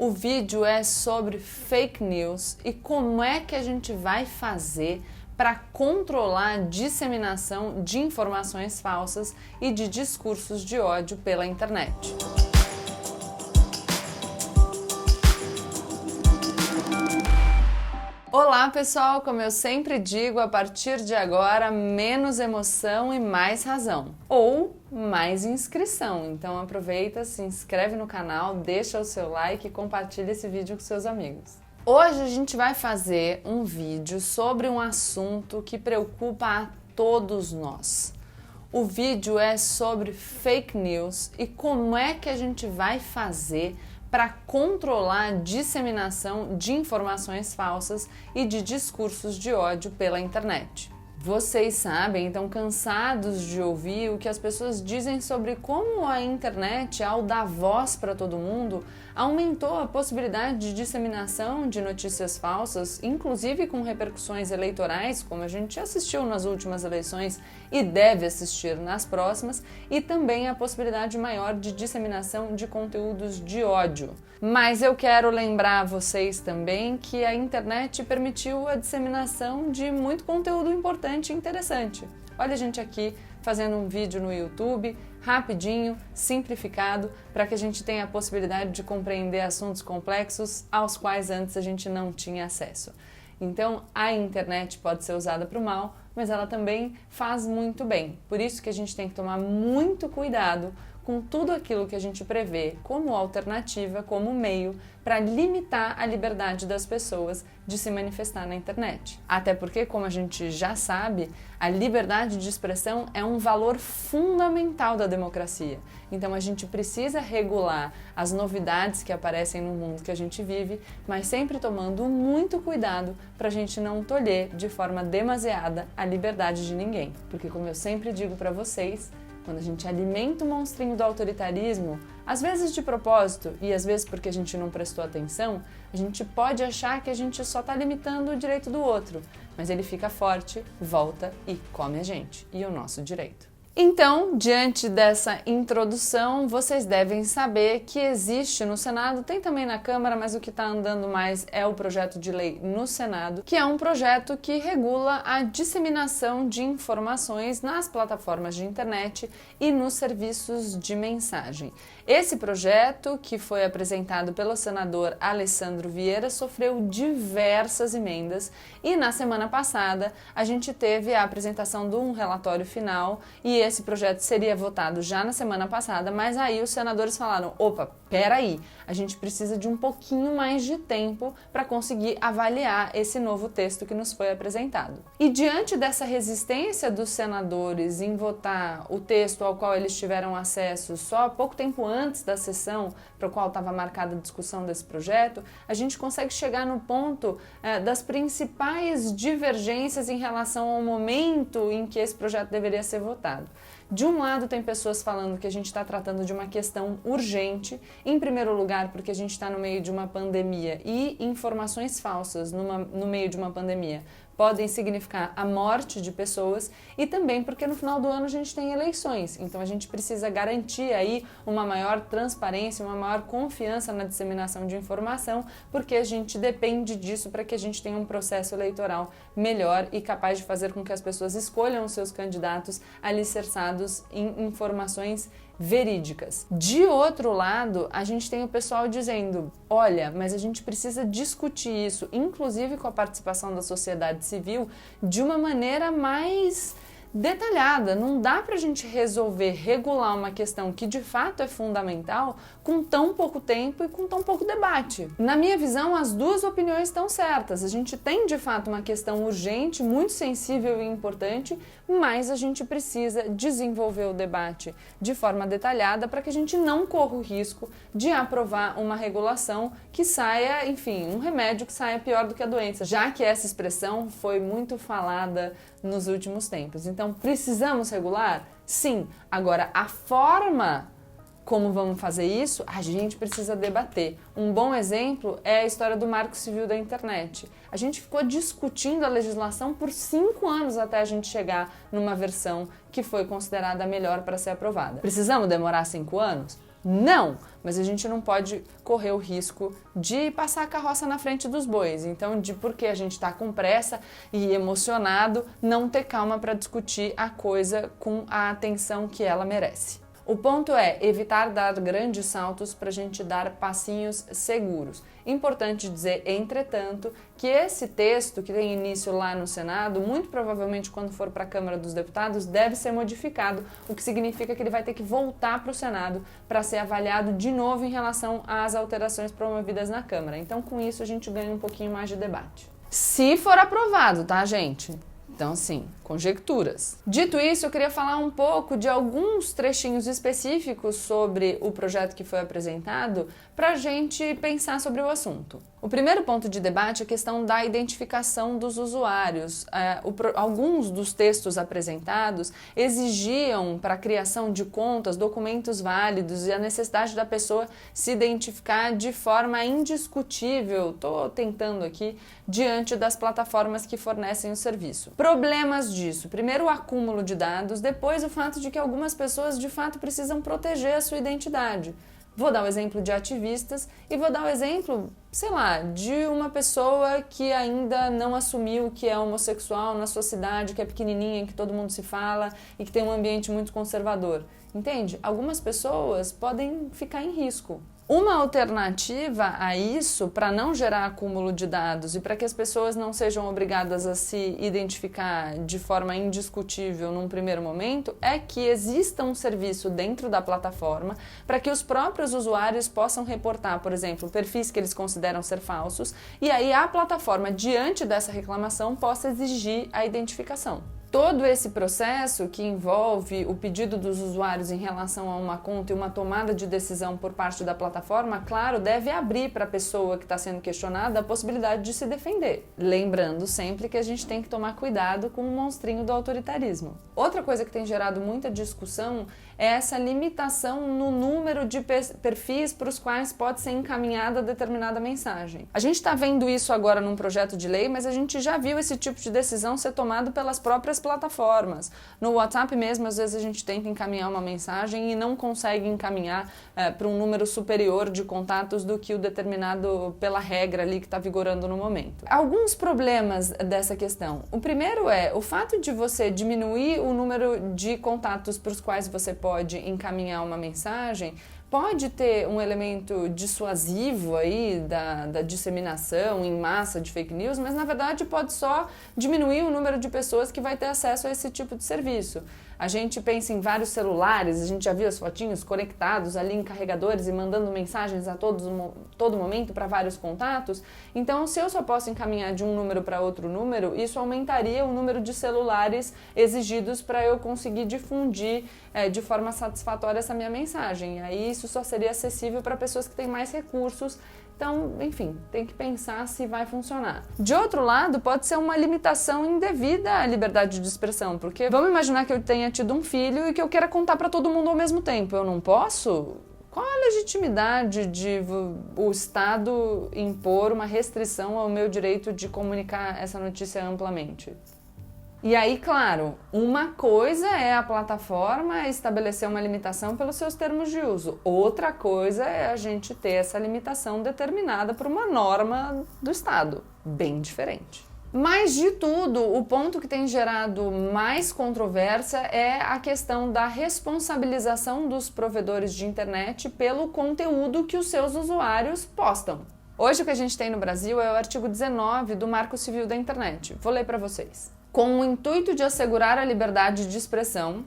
O vídeo é sobre fake news e como é que a gente vai fazer para controlar a disseminação de informações falsas e de discursos de ódio pela internet. Olá pessoal, como eu sempre digo, a partir de agora, menos emoção e mais razão. Ou mais inscrição. Então aproveita, se inscreve no canal, deixa o seu like e compartilha esse vídeo com seus amigos. Hoje a gente vai fazer um vídeo sobre um assunto que preocupa a todos nós. O vídeo é sobre fake news e como é que a gente vai fazer para controlar a disseminação de informações falsas e de discursos de ódio pela internet. Vocês sabem, estão cansados de ouvir o que as pessoas dizem sobre como a internet, ao dar voz para todo mundo, aumentou a possibilidade de disseminação de notícias falsas, inclusive com repercussões eleitorais, como a gente assistiu nas últimas eleições e deve assistir nas próximas, e também a possibilidade maior de disseminação de conteúdos de ódio. Mas eu quero lembrar a vocês também que a internet permitiu a disseminação de muito conteúdo importante e interessante. Olha a gente aqui fazendo um vídeo no YouTube, rapidinho, simplificado, para que a gente tenha a possibilidade de compreender assuntos complexos aos quais antes a gente não tinha acesso. Então, a internet pode ser usada para o mal, mas ela também faz muito bem. Por isso que a gente tem que tomar muito cuidado com tudo aquilo que a gente prevê como alternativa, como meio para limitar a liberdade das pessoas de se manifestar na internet. Até porque, como a gente já sabe, a liberdade de expressão é um valor fundamental da democracia. Então a gente precisa regular as novidades que aparecem no mundo que a gente vive, mas sempre tomando muito cuidado para a gente não tolher de forma demasiada a liberdade de ninguém. Porque, como eu sempre digo para vocês, quando a gente alimenta o monstrinho do autoritarismo, às vezes de propósito e às vezes porque a gente não prestou atenção, a gente pode achar que a gente só está limitando o direito do outro, mas ele fica forte, volta e come a gente e o nosso direito. Então, diante dessa introdução, vocês devem saber que existe no Senado, tem também na Câmara, mas o que está andando mais é o projeto de lei no Senado, que é um projeto que regula a disseminação de informações nas plataformas de internet e nos serviços de mensagem. Esse projeto, que foi apresentado pelo senador Alessandro Vieira, sofreu diversas emendas e na semana passada a gente teve a apresentação de um relatório final e esse projeto seria votado já na semana passada, mas aí os senadores falaram, opa, peraí, a gente precisa de um pouquinho mais de tempo para conseguir avaliar esse novo texto que nos foi apresentado. E diante dessa resistência dos senadores em votar o texto ao qual eles tiveram acesso só pouco tempo antes da sessão para o qual estava marcada a discussão desse projeto, a gente consegue chegar no ponto das principais divergências em relação ao momento em que esse projeto deveria ser votado. De um lado, tem pessoas falando que a gente está tratando de uma questão urgente, em primeiro lugar porque a gente está no meio de uma pandemia e informações falsas no meio de uma pandemia podem significar a morte de pessoas e também porque no final do ano a gente tem eleições, então a gente precisa garantir aí uma maior transparência, uma maior confiança na disseminação de informação, porque a gente depende disso para que a gente tenha um processo eleitoral melhor e capaz de fazer com que as pessoas escolham os seus candidatos alicerçados em informações verídicas. De outro lado, a gente tem o pessoal dizendo, olha, mas a gente precisa discutir isso, inclusive com a participação da sociedade civil, de uma maneira mais detalhada. Não dá pra gente resolver, regular uma questão que de fato é fundamental com tão pouco tempo e com tão pouco debate. Na minha visão, as duas opiniões estão certas. A gente tem de fato uma questão urgente, muito sensível e importante, mas a gente precisa desenvolver o debate de forma detalhada para que a gente não corra o risco de aprovar uma regulação que saia, enfim, um remédio que saia pior do que a doença, já que essa expressão foi muito falada nos últimos tempos. Então, precisamos regular? Sim. Agora, a forma como vamos fazer isso, a gente precisa debater. Um bom exemplo é a história do Marco Civil da Internet. A gente ficou discutindo a legislação por 5 anos até a gente chegar numa versão que foi considerada a melhor para ser aprovada. Precisamos demorar 5 anos? Não, mas a gente não pode correr o risco de passar a carroça na frente dos bois. Então, porque a gente está com pressa e emocionado, não ter calma para discutir a coisa com a atenção que ela merece. O ponto é evitar dar grandes saltos para a gente dar passinhos seguros. Importante dizer, entretanto, que esse texto que tem início lá no Senado, muito provavelmente quando for para a Câmara dos Deputados, deve ser modificado, o que significa que ele vai ter que voltar para o Senado para ser avaliado de novo em relação às alterações promovidas na Câmara. Então, com isso, a gente ganha um pouquinho mais de debate. Se for aprovado, tá, gente? Então, sim, conjecturas. Dito isso, eu queria falar um pouco de alguns trechinhos específicos sobre o projeto que foi apresentado para a gente pensar sobre o assunto. O primeiro ponto de debate é a questão da identificação dos usuários. Alguns dos textos apresentados exigiam para a criação de contas documentos válidos e a necessidade da pessoa se identificar de forma indiscutível, estou tentando aqui, diante das plataformas que fornecem o serviço. Problemas disso: primeiro, o acúmulo de dados, depois o fato de que algumas pessoas de fato precisam proteger a sua identidade. Vou dar o exemplo de ativistas e vou dar o exemplo, sei lá, de uma pessoa que ainda não assumiu que é homossexual na sua cidade, que é pequenininha, que todo mundo se fala e que tem um ambiente muito conservador. Entende? Algumas pessoas podem ficar em risco. Uma alternativa a isso, para não gerar acúmulo de dados e para que as pessoas não sejam obrigadas a se identificar de forma indiscutível num primeiro momento, é que exista um serviço dentro da plataforma para que os próprios usuários possam reportar, por exemplo, perfis que eles consideram ser falsos, e aí a plataforma, diante dessa reclamação, possa exigir a identificação. Todo esse processo que envolve o pedido dos usuários em relação a uma conta e uma tomada de decisão por parte da plataforma, claro, deve abrir para a pessoa que está sendo questionada a possibilidade de se defender. Lembrando sempre que a gente tem que tomar cuidado com o monstrinho do autoritarismo. Outra coisa que tem gerado muita discussão é essa limitação no número de perfis para os quais pode ser encaminhada determinada mensagem. A gente está vendo isso agora num projeto de lei, mas a gente já viu esse tipo de decisão ser tomado pelas próprias plataformas. No WhatsApp mesmo, às vezes a gente tenta encaminhar uma mensagem e não consegue encaminhar para um número superior de contatos do que o determinado pela regra ali que está vigorando no momento. Alguns problemas dessa questão. O primeiro é o fato de você diminuir o número de contatos para os quais você pode encaminhar uma mensagem, pode ter um elemento dissuasivo aí da disseminação em massa de fake news, mas na verdade pode só diminuir o número de pessoas que vai ter acesso a esse tipo de serviço. A gente pensa em vários celulares, a gente já viu as fotinhos conectados ali em carregadores e mandando mensagens a todo momento para vários contatos. Então, se eu só posso encaminhar de um número para outro número, isso aumentaria o número de celulares exigidos para eu conseguir difundir de forma satisfatória essa minha mensagem. E aí isso só seria acessível para pessoas que têm mais recursos. Então, enfim, tem que pensar se vai funcionar. De outro lado, pode ser uma limitação indevida à liberdade de expressão, porque vamos imaginar que eu tenha tido um filho e que eu queira contar para todo mundo ao mesmo tempo. Eu não posso? Qual a legitimidade de o Estado impor uma restrição ao meu direito de comunicar essa notícia amplamente? E aí, claro, uma coisa é a plataforma estabelecer uma limitação pelos seus termos de uso. Outra coisa é a gente ter essa limitação determinada por uma norma do Estado. Bem diferente. Mas, de tudo, o ponto que tem gerado mais controvérsia é a questão da responsabilização dos provedores de internet pelo conteúdo que os seus usuários postam. Hoje o que a gente tem no Brasil é o artigo 19 do Marco Civil da Internet. Vou ler para vocês. Com o intuito de assegurar a liberdade de expressão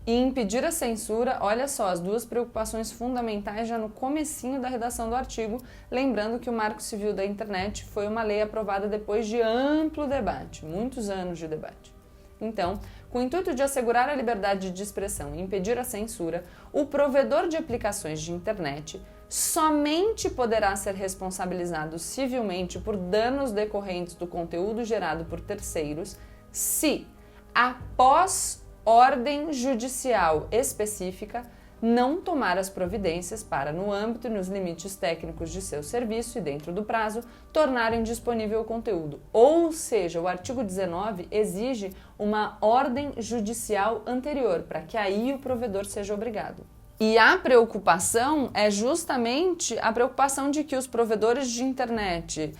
e impedir a censura, olha só, as duas preocupações fundamentais já no comecinho da redação do artigo, lembrando que o Marco Civil da Internet foi uma lei aprovada depois de amplo debate, muitos anos de debate. Então, com o intuito de assegurar a liberdade de expressão e impedir a censura, o provedor de aplicações de internet somente poderá ser responsabilizado civilmente por danos decorrentes do conteúdo gerado por terceiros se, após ordem judicial específica, não tomar as providências para, no âmbito e nos limites técnicos de seu serviço e dentro do prazo, tornarem disponível o conteúdo. Ou seja, o artigo 19 exige uma ordem judicial anterior, para que aí o provedor seja obrigado. E a preocupação é justamente a preocupação de que os provedores de internet,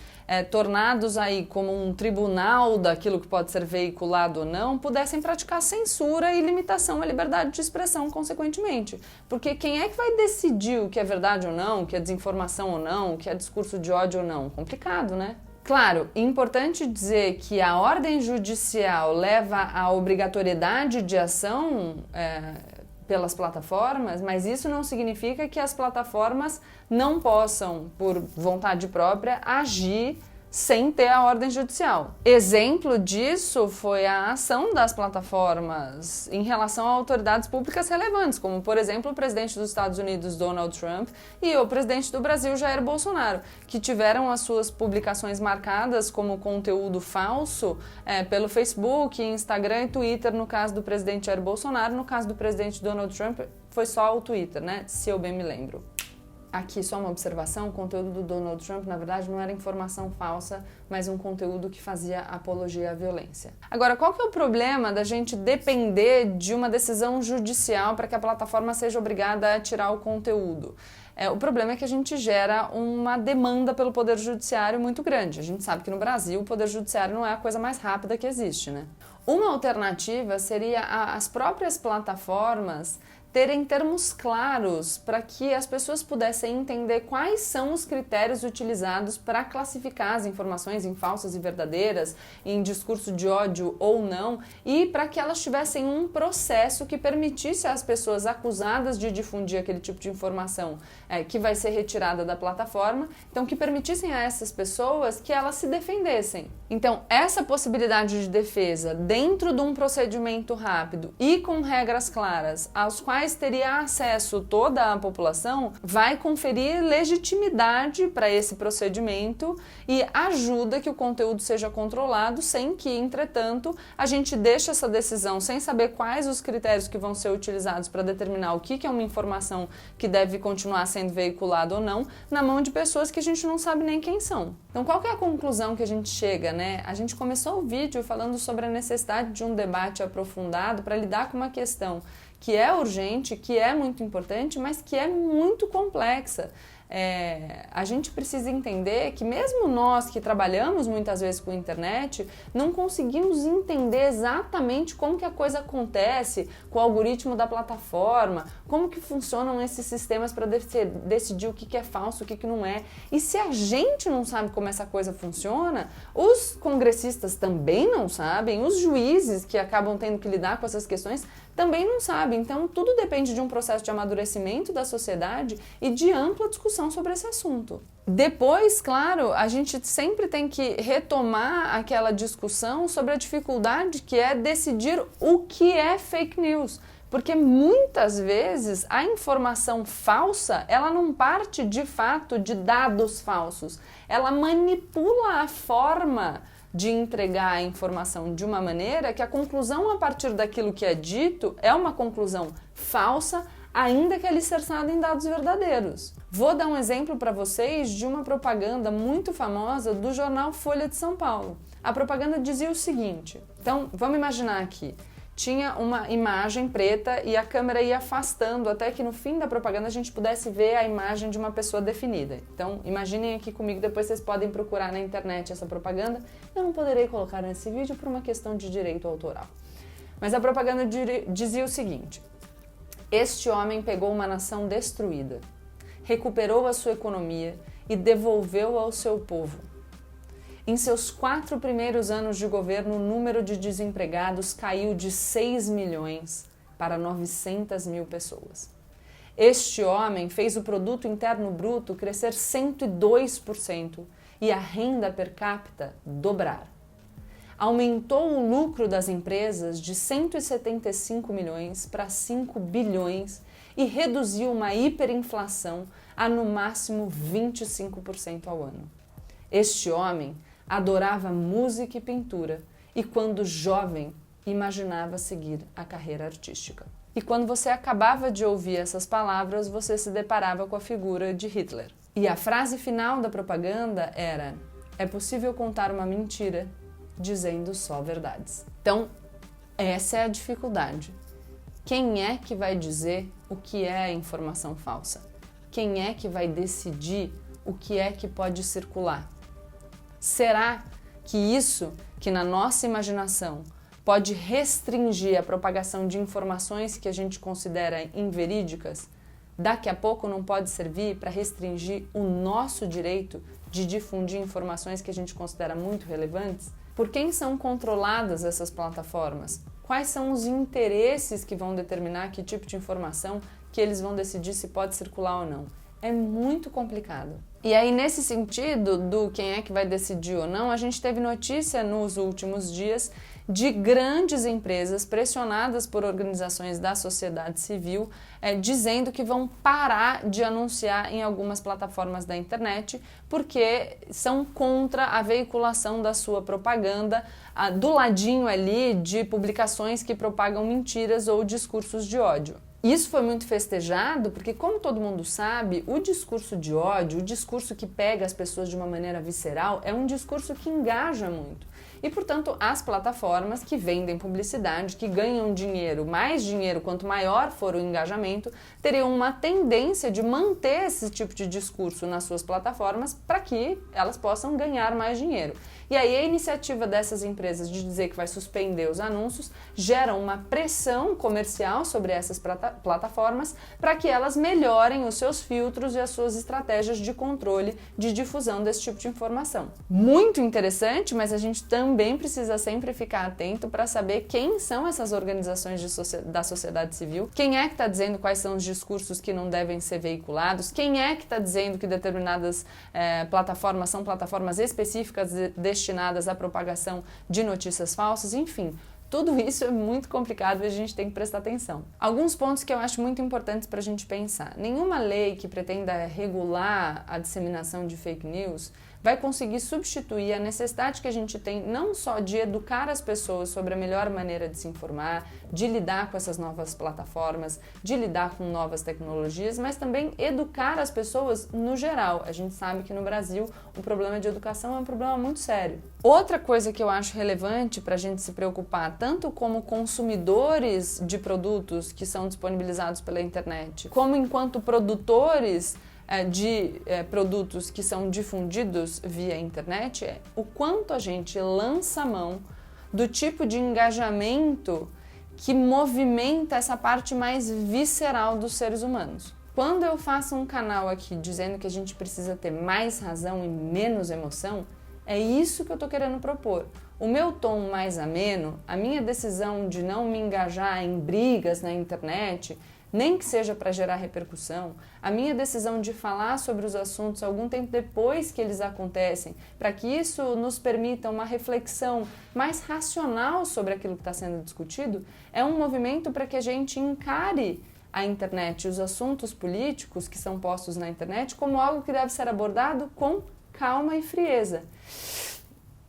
tornados aí como um tribunal daquilo que pode ser veiculado ou não, pudessem praticar censura e limitação à liberdade de expressão, consequentemente. Porque quem é que vai decidir o que é verdade ou não, o que é desinformação ou não, o que é discurso de ódio ou não? Complicado, né? Claro, é importante dizer que a ordem judicial leva à obrigatoriedade de ação pelas plataformas, mas isso não significa que as plataformas não possam, por vontade própria, agir sem ter a ordem judicial. Exemplo disso foi a ação das plataformas em relação a autoridades públicas relevantes, como, por exemplo, o presidente dos Estados Unidos, Donald Trump, e o presidente do Brasil, Jair Bolsonaro, que tiveram as suas publicações marcadas como conteúdo falso pelo Facebook, Instagram e Twitter, no caso do presidente Jair Bolsonaro. No caso do presidente Donald Trump, foi só o Twitter, né? Se eu bem me lembro. Aqui só uma observação, o conteúdo do Donald Trump, na verdade, não era informação falsa, mas um conteúdo que fazia apologia à violência. Agora, qual que é o problema da gente depender de uma decisão judicial para que a plataforma seja obrigada a tirar o conteúdo? O problema é que a gente gera uma demanda pelo Poder Judiciário muito grande. A gente sabe que no Brasil o Poder Judiciário não é a coisa mais rápida que existe, né? Uma alternativa seria as próprias plataformas terem termos claros para que as pessoas pudessem entender quais são os critérios utilizados para classificar as informações em falsas e verdadeiras, em discurso de ódio ou não, e para que elas tivessem um processo que permitisse às pessoas acusadas de difundir aquele tipo de informação que vai ser retirada da plataforma, então que permitissem a essas pessoas que elas se defendessem. Então, essa possibilidade de defesa dentro de um procedimento rápido e com regras claras, aos quais teria acesso toda a população, vai conferir legitimidade para esse procedimento e ajuda que o conteúdo seja controlado sem que, entretanto, a gente deixe essa decisão sem saber quais os critérios que vão ser utilizados para determinar o que é uma informação que deve continuar sendo veiculada ou não, na mão de pessoas que a gente não sabe nem quem são. Então, qual que é a conclusão que a gente chega, né? A gente começou o vídeo falando sobre a necessidade de um debate aprofundado para lidar com uma questão que é urgente, que é muito importante, mas que é muito complexa. A gente precisa entender que mesmo nós que trabalhamos muitas vezes com internet, não conseguimos entender exatamente como que a coisa acontece com o algoritmo da plataforma, como que funcionam esses sistemas para decidir o que é falso, o que não é. E se a gente não sabe como essa coisa funciona, os congressistas também não sabem, os juízes que acabam tendo que lidar com essas questões também não sabem. Então, tudo depende de um processo de amadurecimento da sociedade e de ampla discussão sobre esse assunto. Depois, claro, a gente sempre tem que retomar aquela discussão sobre a dificuldade que é decidir o que é fake news. Porque muitas vezes a informação falsa, ela não parte de fato de dados falsos. Ela manipula a forma de entregar a informação de uma maneira que a conclusão a partir daquilo que é dito é uma conclusão falsa, ainda que alicerçada em dados verdadeiros. Vou dar um exemplo para vocês de uma propaganda muito famosa do jornal Folha de São Paulo. A propaganda dizia o seguinte, então vamos imaginar aqui, tinha uma imagem preta e a câmera ia afastando até que no fim da propaganda a gente pudesse ver a imagem de uma pessoa definida. Então, imaginem aqui comigo, depois vocês podem procurar na internet essa propaganda. Eu não poderei colocar nesse vídeo por uma questão de direito autoral. Mas a propaganda dizia o seguinte: este homem pegou uma nação destruída, recuperou a sua economia e devolveu ao seu povo. Em seus 4 primeiros anos de governo, o número de desempregados caiu de 6 milhões para 900 mil pessoas. Este homem fez o produto interno bruto crescer 102% e a renda per capita dobrar. Aumentou o lucro das empresas de 175 milhões para 5 bilhões e reduziu uma hiperinflação a no máximo 25% ao ano. Este homem adorava música e pintura e, quando jovem, imaginava seguir a carreira artística. E quando você acabava de ouvir essas palavras, você se deparava com a figura de Hitler. E a frase final da propaganda era: é possível contar uma mentira dizendo só verdades. Então, essa é a dificuldade. Quem é que vai dizer o que é informação falsa? Quem é que vai decidir o que é que pode circular? Será que isso, que na nossa imaginação pode restringir a propagação de informações que a gente considera inverídicas, daqui a pouco não pode servir para restringir o nosso direito de difundir informações que a gente considera muito relevantes? Por quem são controladas essas plataformas? Quais são os interesses que vão determinar que tipo de informação que eles vão decidir se pode circular ou não? É muito complicado. E aí, nesse sentido do quem é que vai decidir ou não, a gente teve notícia nos últimos dias de grandes empresas pressionadas por organizações da sociedade civil dizendo que vão parar de anunciar em algumas plataformas da internet porque são contra a veiculação da sua propaganda do ladinho ali de publicações que propagam mentiras ou discursos de ódio. Isso foi muito festejado porque, como todo mundo sabe, o discurso de ódio, o discurso que pega as pessoas de uma maneira visceral, é um discurso que engaja muito. E, portanto, as plataformas que vendem publicidade, que ganham dinheiro, mais dinheiro quanto maior for o engajamento, teriam uma tendência de manter esse tipo de discurso nas suas plataformas para que elas possam ganhar mais dinheiro. E aí a iniciativa dessas empresas de dizer que vai suspender os anúncios gera uma pressão comercial sobre essas plataformas para que elas melhorem os seus filtros e as suas estratégias de controle de difusão desse tipo de informação. Muito interessante, mas a gente também precisa sempre ficar atento para saber quem são essas organizações da sociedade civil, quem é que está dizendo quais são os discursos que não devem ser veiculados, quem é que está dizendo que determinadas plataformas são plataformas específicas destinadas à propagação de notícias falsas, enfim. Tudo isso é muito complicado e a gente tem que prestar atenção. Alguns pontos que eu acho muito importantes para a gente pensar. Nenhuma lei que pretenda regular a disseminação de fake news vai conseguir substituir a necessidade que a gente tem não só de educar as pessoas sobre a melhor maneira de se informar, de lidar com essas novas plataformas, de lidar com novas tecnologias, mas também educar as pessoas no geral. A gente sabe que no Brasil o problema de educação é um problema muito sério. Outra coisa que eu acho relevante para a gente se preocupar, tanto como consumidores de produtos que são disponibilizados pela internet, como enquanto produtores de produtos que são difundidos via internet, é o quanto a gente lança mão do tipo de engajamento que movimenta essa parte mais visceral dos seres humanos. Quando eu faço um canal aqui dizendo que a gente precisa ter mais razão e menos emoção, é isso que eu estou querendo propor. O meu tom mais ameno, a minha decisão de não me engajar em brigas na internet, nem que seja para gerar repercussão, a minha decisão de falar sobre os assuntos algum tempo depois que eles acontecem, para que isso nos permita uma reflexão mais racional sobre aquilo que está sendo discutido, é um movimento para que a gente encare a internet e os assuntos políticos que são postos na internet como algo que deve ser abordado com calma e frieza.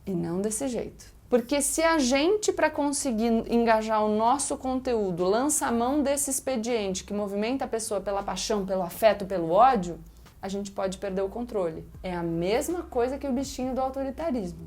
E não desse jeito. Porque se a gente, para conseguir engajar o nosso conteúdo, lança a mão desse expediente que movimenta a pessoa pela paixão, pelo afeto, pelo ódio, a gente pode perder o controle. É a mesma coisa que o bichinho do autoritarismo.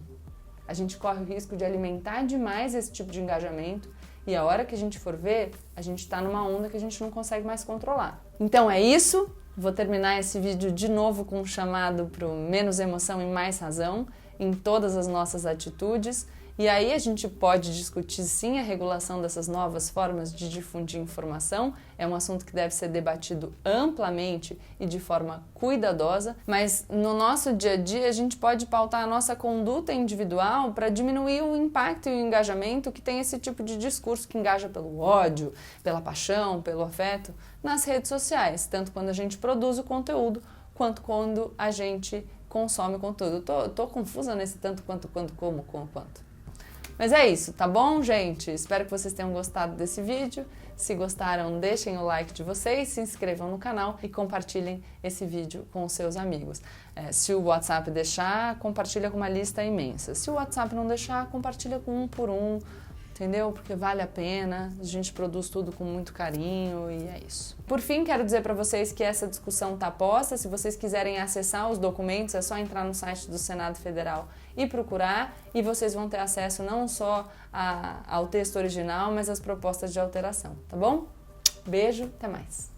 A gente corre o risco de alimentar demais esse tipo de engajamento e a hora que a gente for ver, a gente está numa onda que a gente não consegue mais controlar. Então é isso. Vou terminar esse vídeo de novo com um chamado para o menos emoção e mais razão em todas as nossas atitudes. E aí a gente pode discutir sim a regulação dessas novas formas de difundir informação, é um assunto que deve ser debatido amplamente e de forma cuidadosa, mas no nosso dia a dia a gente pode pautar a nossa conduta individual para diminuir o impacto e o engajamento que tem esse tipo de discurso que engaja pelo ódio, pela paixão, pelo afeto nas redes sociais, tanto quando a gente produz o conteúdo quanto quando a gente consome o conteúdo. Tô confusa nesse tanto quanto, como, quanto. Mas é isso, tá bom, gente? Espero que vocês tenham gostado desse vídeo. Se gostaram, deixem o like de vocês, se inscrevam no canal e compartilhem esse vídeo com os seus amigos. Se o WhatsApp deixar, compartilha com uma lista imensa. Se o WhatsApp não deixar, compartilha com um por um, entendeu? Porque vale a pena, a gente produz tudo com muito carinho e é isso. Por fim, quero dizer para vocês que essa discussão está posta. Se vocês quiserem acessar os documentos, é só entrar no site do Senado Federal e procurar, e vocês vão ter acesso não só ao texto original, mas às propostas de alteração, tá bom? Beijo, até mais!